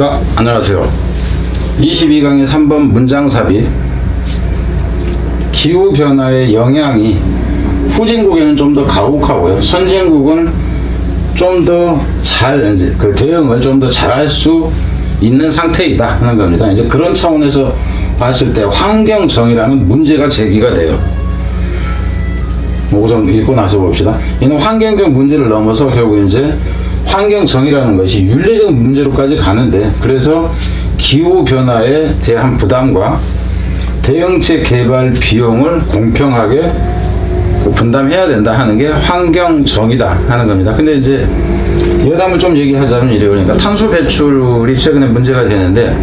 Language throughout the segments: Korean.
자, 안녕하세요. 22강의 3번 문장삽입. 기후변화의 영향이 후진국에는 좀 더 가혹하고요. 선진국은 좀 더 그 대응을 좀 더 잘할 수 있는 상태이다 하는 겁니다. 이제 그런 차원에서 봤을 때 환경정의라는 문제가 제기가 돼요. 우선 읽고 나서 봅시다. 이는 환경적 문제를 넘어서 결국 이제 환경정의라는 것이 윤리적 문제로까지 가는데, 그래서 기후변화에 대한 부담과 대응책 개발 비용을 공평하게 분담해야 된다 하는 게 환경정의다 하는 겁니다. 근데 이제 여담을 좀 얘기하자면 이래요. 그러니까 탄소 배출이 최근에 문제가 되는데,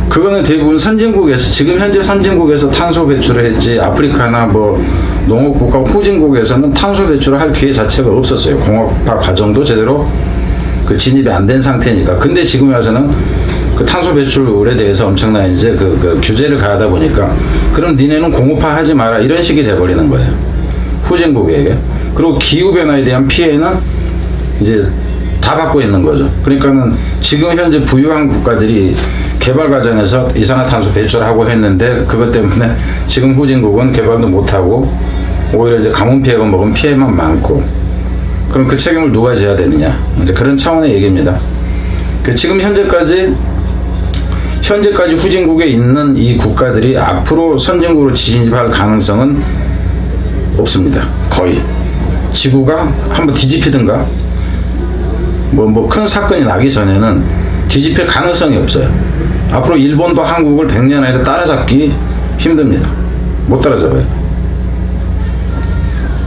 그거는 대부분 선진국에서, 지금 현재 선진국에서 탄소 배출을 했지, 아프리카나 뭐 농업국가 후진국에서는 탄소 배출을 할 기회 자체가 없었어요. 공업화 과정도 제대로 그 진입이 안 된 상태니까. 근데 지금 와서는 그 탄소 배출에 대해서 엄청난 이제 그 규제를 가하다 보니까, 그럼 니네는 공업화 하지 마라, 이런 식이 돼버리는 거예요, 후진국에게. 그리고 기후변화에 대한 피해는 이제 다 받고 있는 거죠. 그러니까는 지금 현재 부유한 국가들이 개발 과정에서 이산화탄소 배출하고 했는데, 그것 때문에 지금 후진국은 개발도 못하고 오히려 이제 가뭄 피해가 먹은 피해만 많고, 그럼 그 책임을 누가 져야 되느냐, 이제 그런 차원의 얘기입니다. 지금 현재까지 후진국에 있는 이 국가들이 앞으로 선진국으로 진입할 가능성은 없습니다. 거의. 지구가 한번 뒤집히든가 뭐 큰 사건이 나기 전에는 뒤집힐 가능성이 없어요. 앞으로 일본도 한국을 100년 안에 따라잡기 힘듭니다. 못 따라잡아요.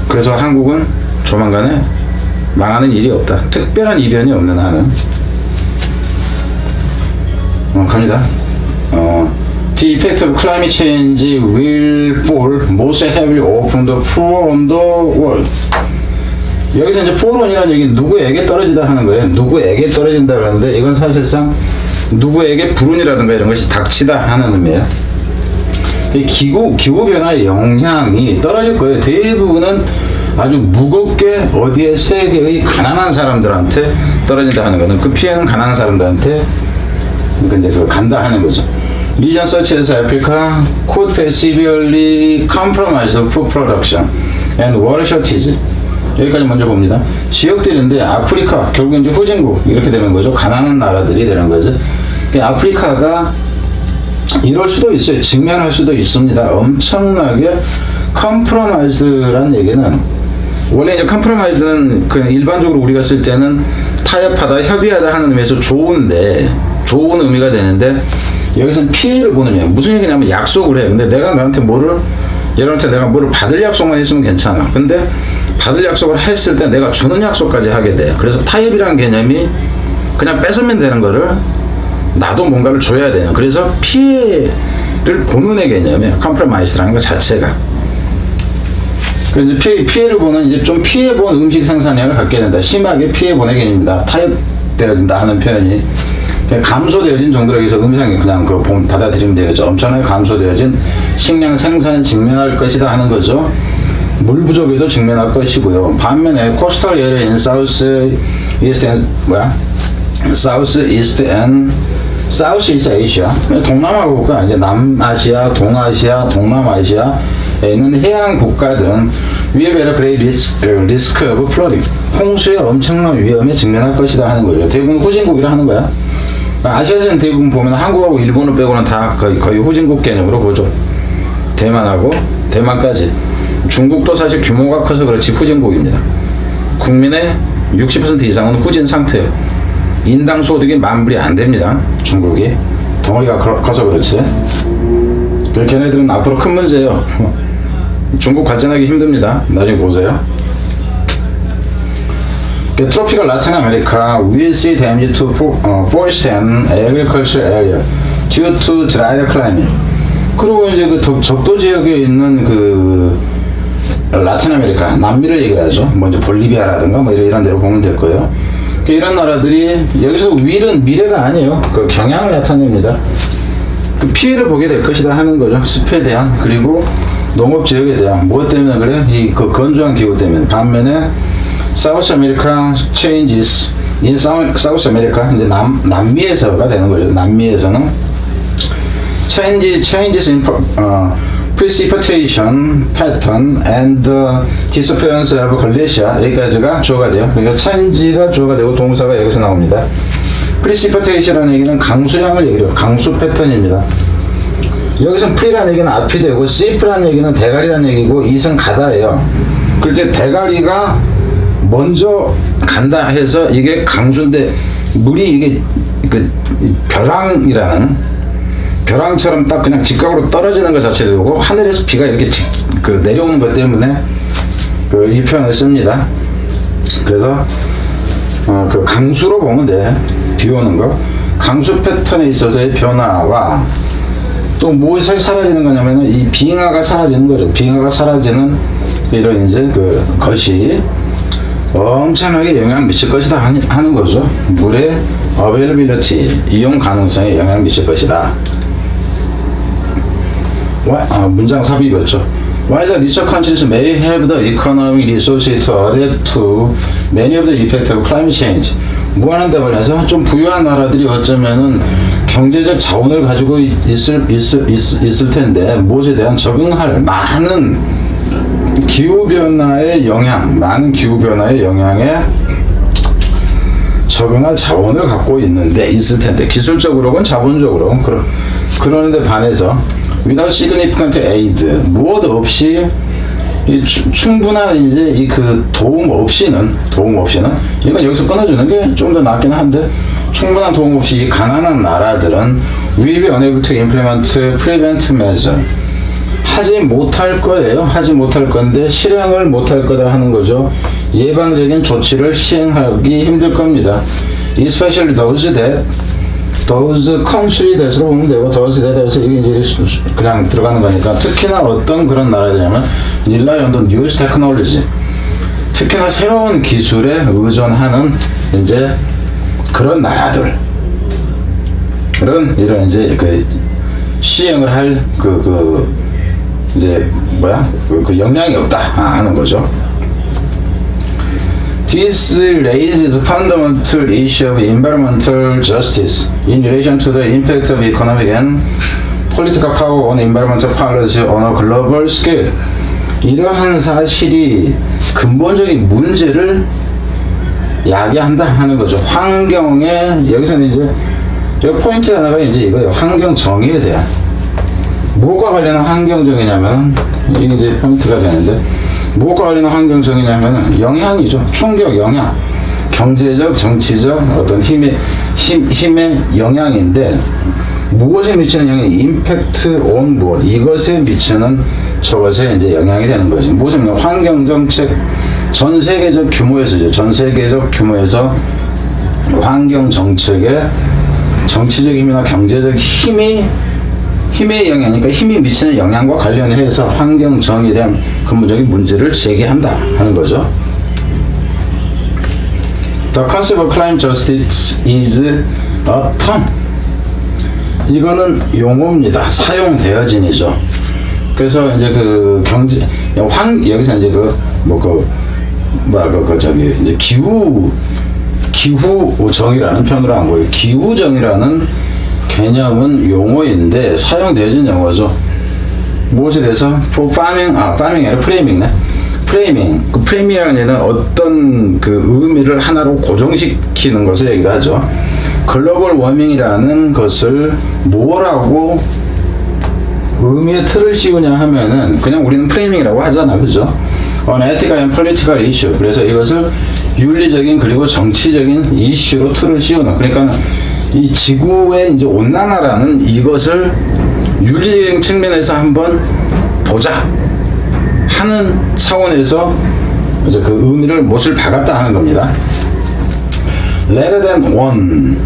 그래서 한국은 조만간에 망하는 일이 없다. 특별한 이변이 없는 한은. 갑니다. The effect of climate change will fall most heavily on the poor on the world. 여기서 이제 포론이라는 얘기, 누구에게 떨어지다 하는 거예요. 누구에게 떨어진다 그러는데, 이건 사실상 누구에게 불운이라든가 이런 것이 닥치다 하는 의미예요. 기후변화의 영향이 떨어질 거예요. 대부분은 아주 무겁게 어디에 세계의 가난한 사람들한테 떨어진다 하는 거는, 그 피해는 가난한 사람들한테 이제 간다 하는 거죠. Regions such as Africa could face severely compromised food production and water shortage. 여기까지 먼저 봅니다. 지역들인데, 아프리카, 결국 이제 후진국, 이렇게 되는 거죠. 가난한 나라들이 되는 거죠. 아프리카가 이럴 수도 있어요. 직면할 수도 있습니다. 엄청나게 컴프로마이즈라는 얘기는, 원래 이제 컴프로마이즈는 그냥 일반적으로 우리가 쓸 때는 타협하다, 협의하다 하는 의미에서 좋은 의미가 되는데, 여기서는 피해를 보는 의미. 무슨 얘기냐면 약속을 해. 근데 내가 너한테 얘한테 내가 뭐를 받을 약속만 했으면 괜찮아. 근데 받을 약속을 했을 때 내가 주는 약속까지 하게 돼. 그래서 타협이라는 개념이 그냥 뺏으면 되는 거를 나도 뭔가를 줘야 되는, 그래서 피해를 보는 애 개념이에요. 컴프로마이즈라는 것 자체가. 그래서 피해를 보는, 이제 좀 피해본 음식 생산량을 갖게 된다. 심하게 피해본 애 개념입니다. 타협되어진다 하는 표현이 감소되어진 정도로, 여기서 음성이 그냥 받아들이면 되겠죠. 엄청나게 감소되어진 식량 생산에 직면할 것이다 하는 거죠. 물 부족에도 직면할 것이고요. 반면에 코스탈 에리어인 사우스 이스트 앤 사우스 이스트 아시아, 동남아 국가, 이제 남아시아, 동아시아, 동남아시아에 있는 해양 국가들은 위에 베러 그레이 리스크 오브 플러딩, 홍수의 엄청난 위험에 직면할 것이다 하는 거죠. 대부분 후진국이라 하는 거야. 아시아에서는 대부분 보면 한국하고 일본을 빼고는 다 거의 후진국 개념으로 보죠. 대만까지. 중국도 사실 규모가 커서 그렇지 후진국입니다. 국민의 60% 이상은 후진 상태예요. 인당 소득이 10,000불이 안 됩니다. 중국이. 덩어리가 커서 그렇지. 걔네들은 앞으로 큰 문제예요. 중국 발전하기 힘듭니다. 나중에 보세요. Tropical Latin America will see damage to forest and agricultural area due to drier climate. 그리고 이제 그 적도 지역에 있는 그 라틴 아메리카, 남미를 얘기하죠. 먼저 볼리비아라든가 뭐 이런 데로 보면 될 거예요. 이런 나라들이, 여기서 will은 미래가 아니에요. 그 경향을 나타냅니다. 그 피해를 보게 될 것이다 하는 거죠. 습에 대한, 그리고 농업 지역에 대한. 무엇 때문에 그래? 그 건조한 기후 때문에. 반면에 South America changes in South America, 이제 남미에서가 되는 거죠. 남미에서는 changes in precipitation pattern and disappearance of glacier, 여기까지가 주어가 돼요. 그러니까 change가 주어가 되고 동사가 여기서 나옵니다. precipitation이라는 얘기는 강수량을 얘기해요. 강수 패턴입니다. 여기서 pre라는 얘기는 앞이 되고 c라는 얘기는 대가리라는 얘기고 it은 가다예요. 그럴 때 대가리가 먼저 간다 해서 이게 강수인데 물이 이게 그 벼랑처럼 딱 그냥 직각으로 떨어지는 것 자체도 되고 하늘에서 비가 이렇게 내려오는 것 때문에 이 표현을 씁니다. 그래서 그 강수로 보면 돼. 비 오는 거. 강수 패턴에 있어서의 변화와 또 무엇이 사라지는 거냐면은 이 빙하가 사라지는 거죠. 빙하가 사라지는 이런 이제 것이 엄청나게 영향을 미칠 것이다 하는 거죠. 물의 availability, 이용 가능성에 영향을 미칠 것이다. 문장 삽입이었죠. While the richer countries may have the economic resources to adapt to many of the effects of climate change, 무한한 답을 해서 좀 부유한 나라들이 어쩌면은 경제적 자원을 가지고 있을 텐데 무엇에 대한 적응할 많은 기후변화의 영향에 적응할 자원을 갖고 있을 텐데 기술적으로건 자본적으로 그러는데 반해서 without significant aid, 무엇 없이 충분한 이제 도움 없이는 이건 여기서 끊어주는 게 좀 더 낫긴 한데 충분한 도움 없이 이 가난한 나라들은 will be unable to implement prevent measure, 하지 못할 거예요. 하지 못할 건데 실행을 못할 거다 하는 거죠. 예방적인 조치를 시행하기 힘들 겁니다. Especially those country that으로 보면 되고 those that에서 이게 이제 그냥 들어가는 거니까 특히나 어떤 그런 나라들이냐면 rely on the newest technology, 특히나 새로운 기술에 의존하는 이제 그런 나라들은 이런 이제 시행을 할 이제 역량이 없다 하는 거죠. This raises a fundamental issue of environmental justice in relation to the impact of economic and political power on environmental policy on a global scale. 이러한 사실이 근본적인 문제를 야기한다 하는 거죠. 환경에 여기서는 이제 여기 포인트 하나가 이제 이거예요. 환경 정의에 대한. 무엇과 관련한 환경 정의냐면 이게 이제 포인트가 되는데 무엇과 관련한 환경 정의냐면 영향이죠. 충격 영향. 경제적, 정치적 어떤 힘의 영향인데 무엇에 미치는 영향이 임팩트 온 무엇, 이것에 미치는 저것에 이제 영향이 되는 거지. 무엇에 환경 정책 전 세계적 규모에서 환경 정책에 정치적 힘이나 경제적 힘의 영향이니까 힘이 미치는 영향과 관련해서 환경 정의에 대한 근본적인 문제를 제기한다 하는 거죠. The concept of climate justice is a term. 이거는 용어입니다. 사용되어진이죠. 그래서 이제 여기서 이제 이제 기후정이라는 표현으로 한 거예요. 기후정이라는 개념은 용어인데 사용되어진 용어죠. 무엇에 대해서? farming 아니라 프레이밍이네. 프레이밍이라는 얘는 어떤 의미를 하나로 고정시키는 것을 얘기를 하죠. 글로벌 워밍이라는 것을 뭐라고 의미의 틀을 씌우냐 하면은 그냥 우리는 프레이밍이라고 하잖아, 그죠? ethical and political issue. 그래서 이것을 윤리적인 그리고 정치적인 이슈로 틀을 씌우는. 그러니까 이 지구의 이제 온난화라는 이것을 윤리적인 측면에서 한번 보자 하는 차원에서 이제 의미를 못을 박았다 하는 겁니다. Rather than one.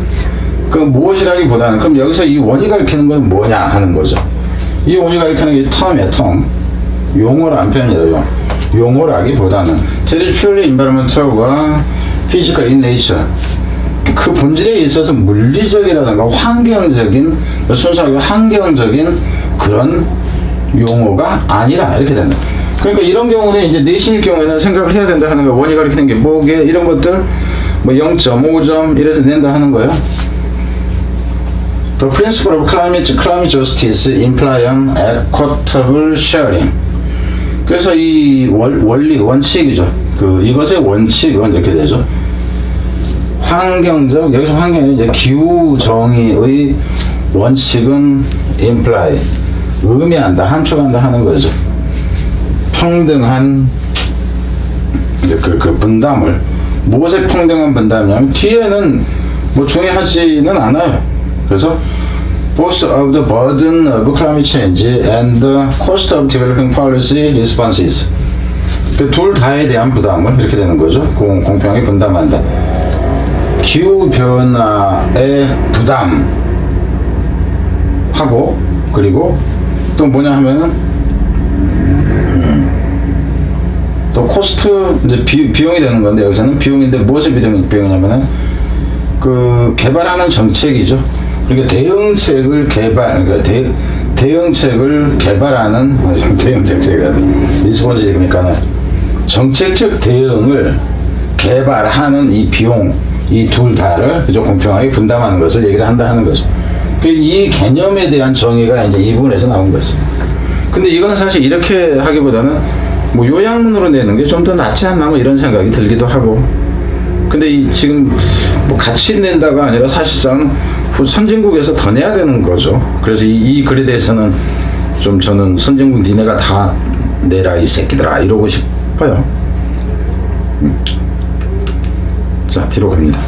무엇이라기보다는 그럼 여기서 이 원이 가리키는 건 뭐냐 하는 거죠. 이 원이 가리키는 게 term이에요, term. 용어란 표현이래요. 용어라기보다는 That is purely environmental과 physical in nature. 그 본질에 있어서 물리적이라든가 환경적인 순수하게 환경적인 그런 용어가 아니라 이렇게 된다. 그러니까 이런 경우는 이제 내신일 경우에는 생각을 해야 된다 하는 거. 원이 가리키는 게 뭐게 이런 것들 뭐 0.5점 이래서 낸다 하는 거예요. The principle of climate justice imply an equitable sharing. 그래서 이 원리, 원칙이죠. 이것의 원칙은 이렇게 되죠. 환경적, 여기서 환경이 이제 기후 정의의 원칙은 imply, 의미한다, 함축한다 하는 거죠. 평등한 분담을, 무엇의 평등한 분담이냐면 뒤에는 뭐 중요하지는 않아요. 그래서 both of the burden of climate change and the cost of developing policy responses. 그 둘 다에 대한 부담을 이렇게 되는 거죠. 공평하게 분담한다. 기후 변화의 부담하고 그리고 또 뭐냐 하면은 또 코스트 이제 비용이 되는 건데 여기서는 비용인데 무엇의 비용이냐면은 개발하는 정책이죠. 그러니까 대응책을 대응책을 개발하는 대응책이라는 리스폰스 그러니까 정책적 대응을 개발하는 이 비용 이 둘 다를 그저 공평하게 분담하는 것을 얘기를 한다 하는 거죠. 이 개념에 대한 정의가 이제 이 부분에서 나온 거죠. 근데 이거는 사실 이렇게 하기보다는 뭐 요약문으로 내는 게 좀 더 낫지 않나 뭐 이런 생각이 들기도 하고. 근데 지금 뭐 같이 낸다가 아니라 사실상 선진국에서 더 내야 되는 거죠. 그래서 이 글에 대해서는 좀 저는 선진국 니네가 다 내라 이 새끼들아 이러고 싶어요. 자 뒤로 갑니다.